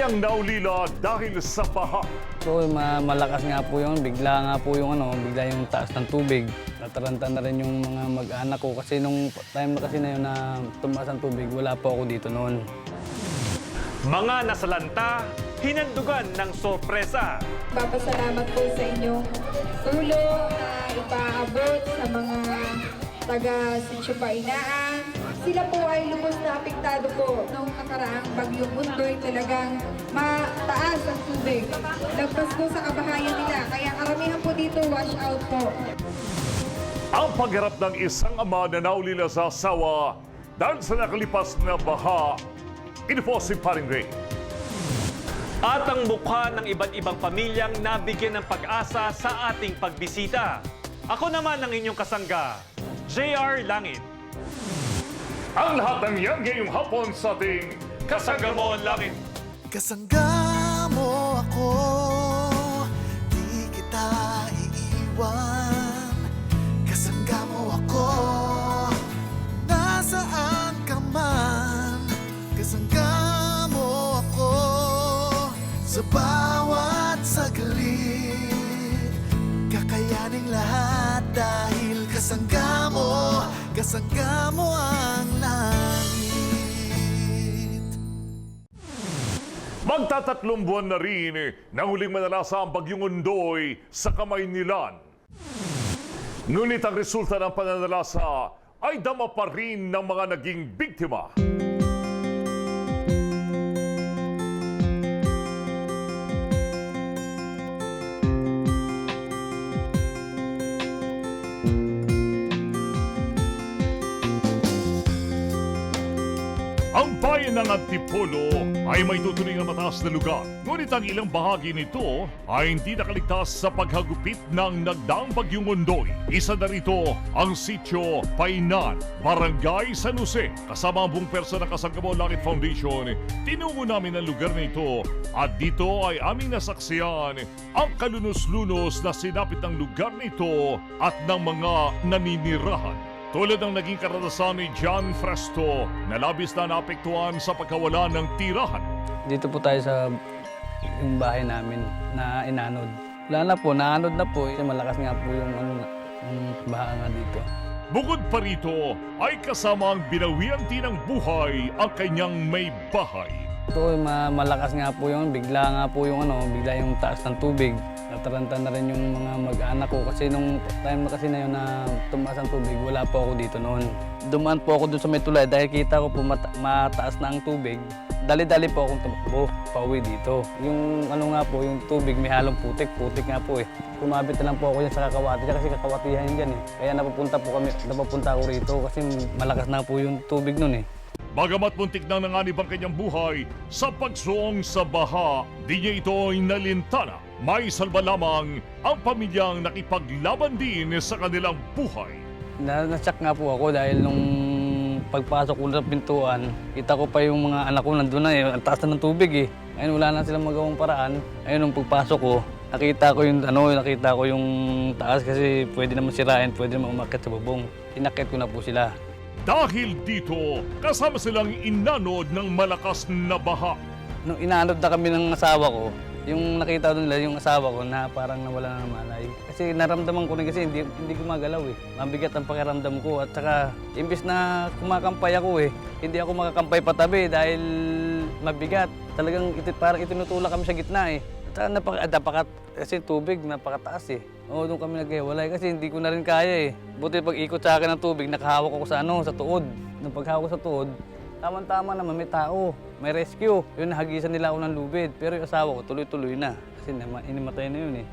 Pamilyang naulila dahil sa baha. So, malakas nga po yun. Bigla nga po yung bigla yung taas ng tubig. Nataranta na rin yung mga mag-anak ko kasi nung time na kasi na yun na tumaas ang tubig, wala po ako dito noon. Mga nasalanta, hinandugan ng sorpresa. Papasalamat po sa inyong tulong na ipaabot sa mga taga Sitio Painaan. Sila po ay lubos na apektado po nung nakaraang bagyong Undoy, talagang mataas ang tubig. Lagpas po sa kabahayan nila, kaya karamihan po dito wash out po. Ang pagharap ng isang ama na naulila sa asawa dahil sa nakalipas na baha, ito si Paring Ray. At ang mukha ng iba't ibang pamilyang nabigyan ng pag-asa sa ating pagbisita. Ako naman ang inyong kasangga, JR Langit. Ang lahat ng yan ngayong hapon sa ating Kasangga Mo ang Langit. Kasangga mo ako, di kita iiwan. Kasangga mo ako, nasaan ka man. Kasangga mo ako, sa bawat saglit. Kakayaning lahat dahil kasangga mo ang langit. Magtatatlong buwan na rin na huling manalasa ang bagyong Undoy sa Kamaynilan. Ngunit ang resulta ng pananalasa ay dama pa rin ng mga naging biktima. Ang bayan ng Antipolo ay may tutuloy na mataas na lugar. Ngunit ang ilang bahagi nito ay hindi nakaligtas sa paghagupit ng nagdaang bagyong Undoy. Isa na rito ang Sitio Painan, Barangay San Jose. Kasama ang buong perso ng Kasangga Mo Langit Foundation, tinungo namin ang lugar na ito at dito ay aming nasaksiyan ang kalunos-lunos na sinapit ng lugar nito at ng mga naninirahan. Tulad ng naging karanasan ni John Fresto na labis na naapektuhan sa pagkawala ng tirahan. Dito po tayo sa yung bahay namin na inanod. Wala na po, naanod na po. Kasi malakas nga po yung baha nga dito. Bukod pa rito ay kasama ang binawian din ng buhay ang kanyang may bahay. Ito, malakas nga po yun. Bigla nga po yung bigla yung taas ng tubig. Nataranta na rin yung mga mag-anak ko kasi nung time na kasi na yun na tumaas ang tubig, wala po ako dito noon. Dumaan po ako dun sa may tulay dahil kita ko po mataas na ang tubig. Dali-dali po akong tumakbo, pauwi dito. Yung nga po, yung tubig may halong putik nga po eh. Kumabit na lang po ako yan sa kakawati kasi kakawatihan yan dyan eh. Kaya napapunta ako rito kasi malakas na po yung tubig nun eh. Bagamat muntik na nanganib ang kanyang buhay sa pagsuong sa baha, di niya ito ay nalintana. May salba lamang ang pamilyang nakipaglaban din sa kanilang buhay. Na-shock nga po ako dahil nung pagpasok ko sa pintuan, kita ko pa yung mga anak ko nandun na eh. Ang taas na ng tubig eh. Ayun, wala na silang magawang paraan. Ayun, nung pagpasok ko, nakita ko yung taas kasi pwede naman sirain, pwede naman umakyat sa bubong. Inakit ko na po sila. Dahil dito, kasama silang inanod ng malakas na baha. Nung inanod na kami ng asawa ko, yung nakita nila yung asawa ko na parang nawala na ng malay. Kasi naramdaman ko rin kasi hindi gumagalaw eh. Mabigat ang pakiramdam ko at saka imbis na kumakampay ako eh, hindi ako makakampay patabi dahil mabigat. Talagang parang itinutulak kami sa gitna eh. At saka kasi tubig napakataas eh. Oo, doon kami naghiwalay kasi hindi ko na rin kaya eh. Buti pag ikot sa akin ng tubig, nakahawak ako sa tuod. Nung paghawak ko sa tuod, tama-tama naman may tao, may rescue. Yun, nahagisan nila ako ng lubid. Pero yung asawa ko tuloy-tuloy na kasi inimatay na yun eh.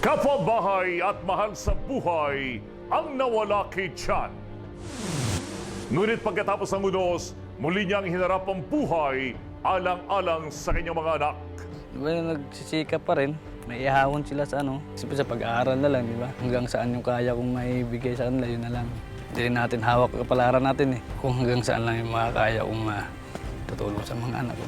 Kapabahay at mahal sa buhay ang nawala kay Chan. Ngunit pagkatapos ng unos, muli niyang hinarap ang buhay alang-alang sa kanyang mga anak. Well, nagsisikap pa rin. May ihahon sila sa Kasi sa pag-aaral na lang, di ba? Hanggang saan yung kaya kong may bigay sa kanila, yun na lang. Hindi natin hawak kapalaran natin eh. Kung hanggang saan lang yung makakaya kong tutulong sa mga anak ko.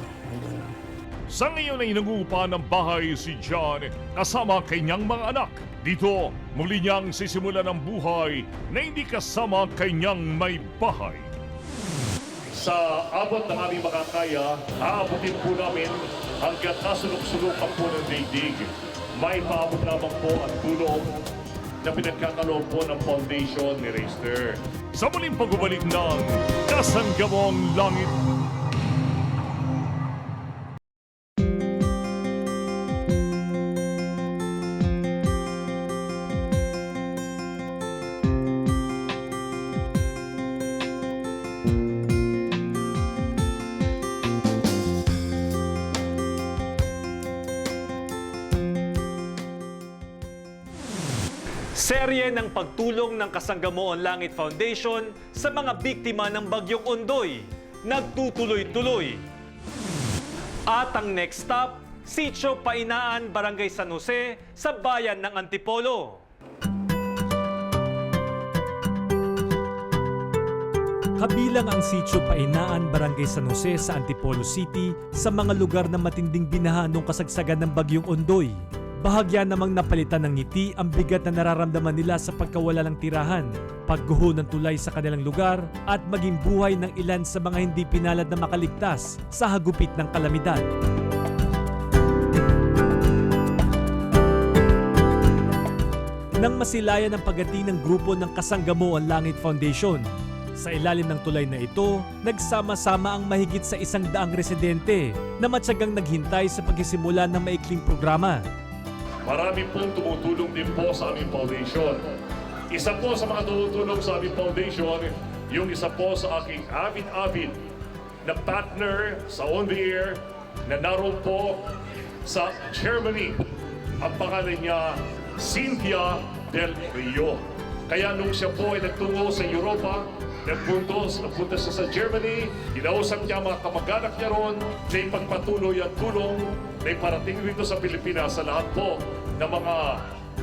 Sa ngayon ay nangungupahan ng bahay si John kasama ang kanyang mga anak. Dito, muli niyang sisimulan ang buhay na hindi kasama ang kanyang may bahay. sa abot ng aming makakaya, aabutin po namin hanggat nasulok-sulukan po ng daigdig. May paabot lamang po ang tulong na pinagkakaloob po ng foundation ni Reister. Sa muling pagbabalik ng Kasanggamong Langit. Serye ng pagtulong ng Kasanggamoon Langit Foundation sa mga biktima ng Bagyong Ondoy. Nagtutuloy-tuloy. At ang next stop, Sitio Painaan, Barangay San Jose, sa bayan ng Antipolo. Kabilang ang Sitio Painaan, Barangay San Jose sa Antipolo City sa mga lugar na matinding binaha nung kasagsagan ng Bagyong Ondoy. Bahagya namang napalitan ng ngiti ang bigat na nararamdaman nila sa pagkawala ng tirahan, pagguho ng tulay sa kanilang lugar at maging buhay ng ilan sa mga hindi pinalad na makaligtas sa hagupit ng kalamidad. Nang masilayan ang pagdating ng grupo ng Kasanggamoon Langit Foundation, sa ilalim ng tulay na ito, nagsama-sama ang mahigit sa 100 residente na matyagang naghintay sa pagsisimula ng maikling programa. Marami pong tumutulong din po sa aming foundation. Isa po sa mga tumutulong sa aming foundation, yung isa po sa aking avid na partner sa On The Air na naroon po sa Germany. Ang pangalan niya, Cynthia Del Rio. Kaya nung siya po ay nagtungo sa Europa, nagpunta siya sa Germany, inausap niya mga kamag-anak niya ron, na ipagpatuloy ang tulong na iparating rito sa Pilipinas sa lahat po ng mga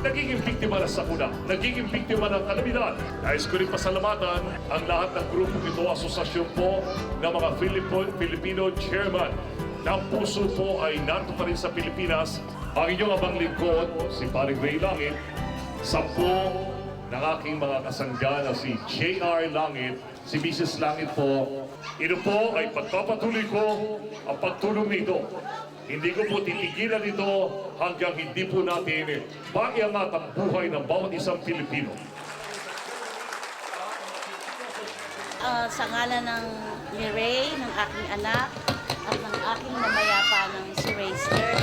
nagiging biktima ng sakuna, nagiging biktima ng kalamidad. Nais ko rin pasalamatan ang lahat ng grupo ito, asosasyon po ng mga Filipino chairman. Ng puso po ay narito pa rin sa Pilipinas. Ang inyong abang lingkod, si Paring Ray Langit, 10 ng aking mga kasangga na si J.R. Langit, si Mrs. Langit po. Ito po ay pagpapatuloy ko ang pagtulong nito. Hindi ko po titigilan ito hanggang hindi po natin paiangat ang buhay ng bawat isang Pilipino. Sa ngalan ni Ray, ng aking anak, at ng aking namayapa ng si Reister,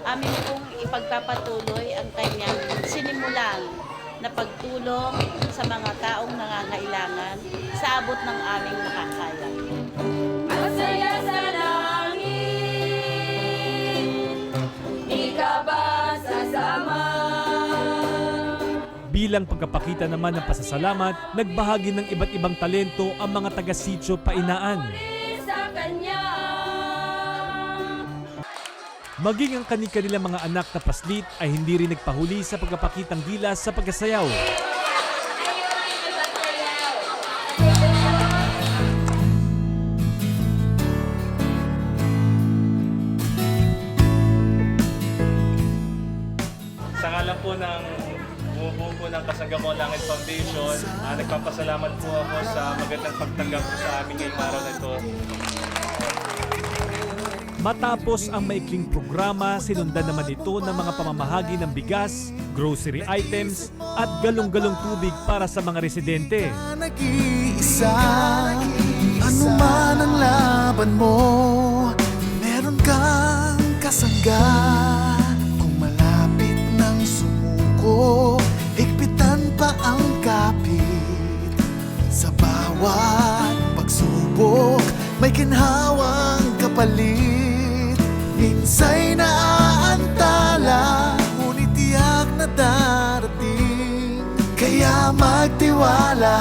amin pong ipagpapatuloy ang kanyang sinimulan na pagtulong sa mga taong nangangailangan sa abot ng aming makakaya. Masaya sa langit, di ka ba sasama? Bilang pagkapakita naman ng pasasalamat, nagbahagi ng iba't ibang talento ang mga taga-Sitio Painaan. Sa kanya. Maging ang kanilang mga anak na paslit ay hindi rin nagpahuli sa pagpapakitang gilas sa pagkasayaw. Sa ngalan po ng bumubuo po ng Kasanggamoon Langit Foundation, nagpapasalamat po ako sa magandang pagtanggap po sa amin ngayong araw na ito. Matapos ang maikling programa, sinundan naman ito ng mga pamamahagi ng bigas, grocery items at galong-galong tubig para sa mga residente. Nag-iisa, ano man ang laban mo, meron kang kasangga. Kung malapit nang sumuko, higpitan pa ang kapit. Sa bawat pagsubok, may ginhawang kapalit. Minsa'y naaantala, ngunit tiyak na darating. Kaya magtiwala